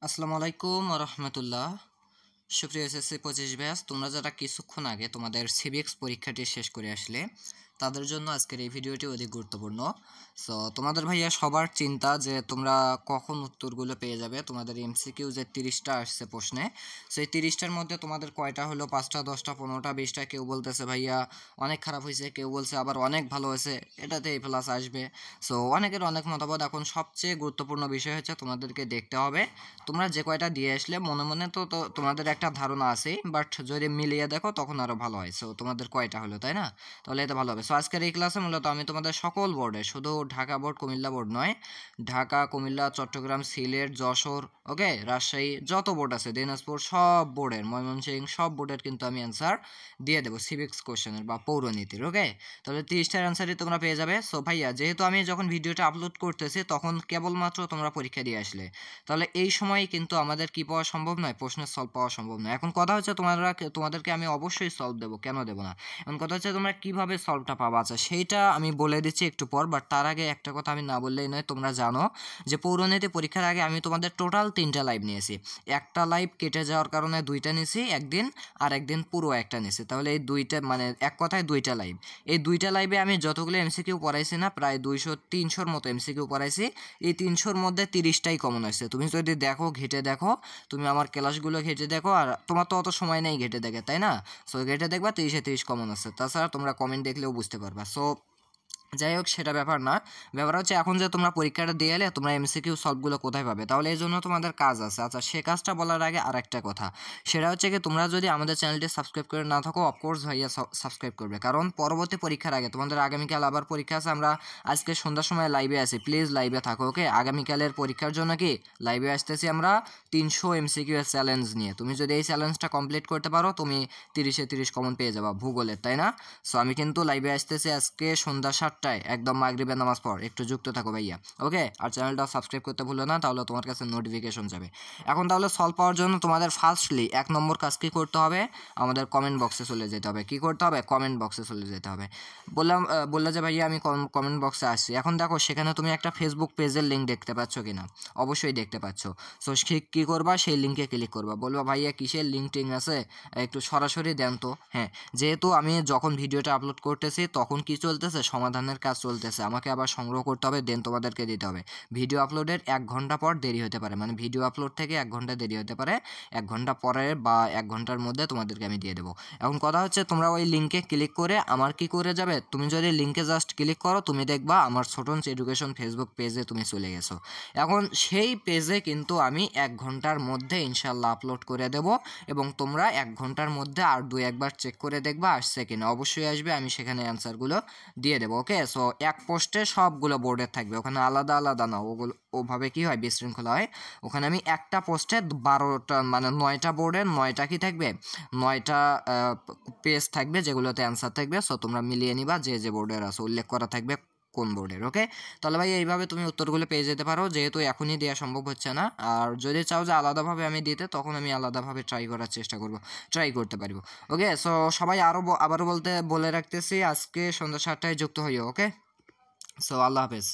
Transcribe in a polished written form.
আসসালামু আলাইকুম রহমতুল্লাহ। সুপ্রিয় এসএসসি 25 ব্যাচ, তোমরা যারা কিছুক্ষণ আগে তোমাদের সিভিক্স পরীক্ষাটি শেষ করে আসলে তাদের জন্য আজকের এই ভিডিওটি অধিক গুরুত্বপূর্ণ। সো তোমাদের ভাইয়া সবার চিন্তা যে তোমরা কখন উত্তরগুলো পেয়ে যাবে। তোমাদের এমসিকিউ যে 30টা আসছে প্রশ্নে, সেই 30টার মধ্যে তোমাদের কয়টা হলো? 5টা, 10টা, 15টা, 20টা। কেউ বলতেছে ভাইয়া অনেক খারাপ হয়েছে, কেউ বলছে আবার অনেক ভালো হয়েছে, এটাতে এ প্লাস আসবে। সো অনেকের অনেক মতামত। এখন সবচেয়ে গুরুত্বপূর্ণ বিষয় হচ্ছে তোমাদেরকে দেখতে হবে তোমরা যে কয়টা দিয়ে আসলে মনে মনে তো তোমাদের একটা ধারণা আছে, বাট যদি মিলিয়ে দেখো তখন আরো ভালো হয়। সো তোমাদের কয়টা হলো, তাই না? তাহলে এটা ভালো হবে। সো আজকের এই ক্লাসে মূলত আমি তোমাদের সকল বোর্ডে, শুধু ঢাকা বোর্ড কুমিল্লা বোর্ড নয়, ঢাকা, কুমিল্লা, চট্টগ্রাম, সিলেট, যশোর, ওকে, রাজশাহী, যত বোর্ড আছে, দিনাজপুর, সব বোর্ডের, ময়মনসিংহ, সব বোর্ডের কিন্তু আমি অ্যান্সার দিয়ে দেবো সিভিক্স কোশ্চেনের বা পৌরনীতির। ওকে, তাহলে 30টার অ্যান্সারই তোমরা পেয়ে যাবে। সো ভাইয়া, যেহেতু আমি যখন ভিডিওটা আপলোড করতেছি তখন কেবলমাত্র তোমরা পরীক্ষা দিয়ে আসলে, তাহলে এই সময় কিন্তু আমাদের কি পাওয়া সম্ভব নয়, প্রশ্নের সলভ পাওয়া সম্ভব নয়। এখন কথা হচ্ছে তোমাদেরকে আমি অবশ্যই সলভ দেবো, কেন দেবো না। এখন কথা হচ্ছে তোমরা কিভাবে সলভটা পাবা। আচ্ছা, সেইটা আমি বলে দিচ্ছি একটু পর, বাট তার আগে একটা কথা আমি না বললেই নয়। তোমরা জানো যে পৌরনীতি পরীক্ষার আগে আমি তোমাদের টোটাল 3টা লাইভ নিয়েছি। একটা লাইভ কেটে যাওয়ার কারণে 2টা নিয়েছি একদিন, আর একদিন পুরো একটা নিয়েছি। তাহলে এই 2টা, মানে এক কথায় 2টা লাইভ। এই 2টা লাইভে আমি যতগুলো এমসিকিউ পড়াইছি না, প্রায় 200-300-র মতো এমসিকিউ পড়াইছি। এই 300-র মধ্যে 30টাই কমন আসছে। তুমি যদি দেখো, ঘেটে দেখো, তুমি আমার ক্লাসগুলো ঘেটে দেখো, আর তোমার তো অত সময় নেই ঘেটে দেখে, তাই না? সো ঘেটে দেখবা 30-এ 30 কমন আছে। তাছাড়া তোমরা কমেন্ট দেখলেও বুঝতে পারবা। সো যাই হোক, সেটা ব্যাপার না। ব্যাপার হচ্ছে এখন যে তোমরা পরীক্ষাটা দিয়ে এলে তোমরা এমসিকিউ সলভগুলো কোথায় পাবে, তাহলে এই জন্য তোমাদের কাজ আছে। আচ্ছা, সে কাজটা বলার আগে আর একটা কথা, সেটা হচ্ছে কি, তোমরা যদি আমাদের চ্যানেলটি সাবস্ক্রাইব করে না থাকো, অফকোর্স ভাইয়া সাবস্ক্রাইব করবে, কারণ পরবর্তী পরীক্ষার আগে তোমাদের আগামীকাল আবার পরীক্ষা আছে। আমরা আজকে সন্ধ্যার সময় লাইভে আছি, প্লিজ লাইভে থাকো। ওকে, আগামীকালের পরীক্ষার জন্য কি লাইভে আসতেছি আমরা 300 এমসিকিউ এর চ্যালেঞ্জ নিয়ে। তুমি যদি এই চ্যালেঞ্জটা কমপ্লিট করতে পারো, তুমি 30-এ 30 কমন পেয়ে যাবা ভূগোলের, তাই না? সো আমি কিন্তু লাইভে আসতেছি আজকে সন্ধ্যা 7টায়, একদম মাগরিবের নামাজ পর। একটু যুক্ত থাকো ভাইয়া, ওকে? আর চ্যানেলটা সাবস্ক্রাইব করতে ভুলো না, তাহলে তোমার কাছে নোটিফিকেশন যাবে। এখন তাহলে সলভ পাওয়ার জন্য তোমাদের ফার্স্টলি 1 নম্বর কাজ কী করতে হবে? আমাদের কমেন্ট বক্সে চলে যেতে হবে। কি করতে হবে? কমেন্ট বক্সে চলে যেতে হবে। বললে যে ভাইয়া আমি কমেন্ট বক্সে আসছি। এখন দেখো, সেখানে তুমি একটা ফেসবুক পেজের লিঙ্ক দেখতে পাচ্ছ কিনা? অবশ্যই দেখতে পাচ্ছ। সো কী করবা? সেই লিঙ্কে ক্লিক করবা। বলবা ভাইয়া কিসের লিঙ্ক টিঙ্ক আছে, একটু সরাসরি দেন তো। হ্যাঁ, যেহেতু আমি যখন ভিডিওটা আপলোড করতেছি তখন কি চলতেছে, সমাধানের কাজ চলতেছে, আমাকে আবার সংগ্রহ করতে হবে, দেন তোমাদেরকে দিতে হবে। ভিডিও আপলোডের 1 ঘন্টা পর দেরি হতে পারে, মানে ভিডিও আপলোড থেকে 1 ঘন্টা দেরি হতে পারে। 1 ঘন্টা পরে বা 1 ঘন্টার মধ্যে তোমাদেরকে আমি দিয়ে দেবো। এখন কথা হচ্ছে, তোমরা ওই লিঙ্কে ক্লিক করে আমার কি করে যাবে, তুমি যদি লিঙ্কে জাস্ট ক্লিক করো, তুমি দেখবা আমার ছোটনস এডুকেশন ফেসবুক পেজে তুমি চলে গেছো। এখন সেই পেজে কিন্তু আমি 1 ঘন্টার মধ্যে ইনশাল্লাহ আপলোড করে দেব, এবং তোমরা 1 ঘন্টার মধ্যে আর 2-1বার চেক করে দেখবা আসছে কিনা। অবশ্যই আসবে, আমি সেখানে অ্যান্সারগুলো দিয়ে দেবো। ওকে, সো এক পোস্টে সবগুলো বোর্ডের থাকবে, ওখানে আলাদা আলাদা না। ওভাবে কি হয়, বিশৃঙ্খলা হয়। ওখানে আমি একটা পোস্টে 12টা, মানে 9টা বোর্ডের 9টা কি থাকবে, 9টা পেজ থাকবে, যেগুলোতে অ্যান্সার থাকবে। সো তোমরা মিলিয়ে নিবা যে যে বোর্ডের আছে, উল্লেখ করা থাকবে কোন বোর্ডের। ওকে, তাহলে ভাই এইভাবে তুমি উত্তরগুলো পেয়ে যেতে পারো, যেহেতু এখনই দেওয়া সম্ভব হচ্ছে না। আর যদি চাও যে আলাদাভাবে আমি দিতে, তখন আমি আলাদাভাবে ট্রাই করতে পারবো। ওকে, সো সবাই আবারও বলে রাখতেছি, আজকে সন্ধ্যা 7টায় যুক্ত হইও। ওকে, সো আল্লাহ হাফেজ।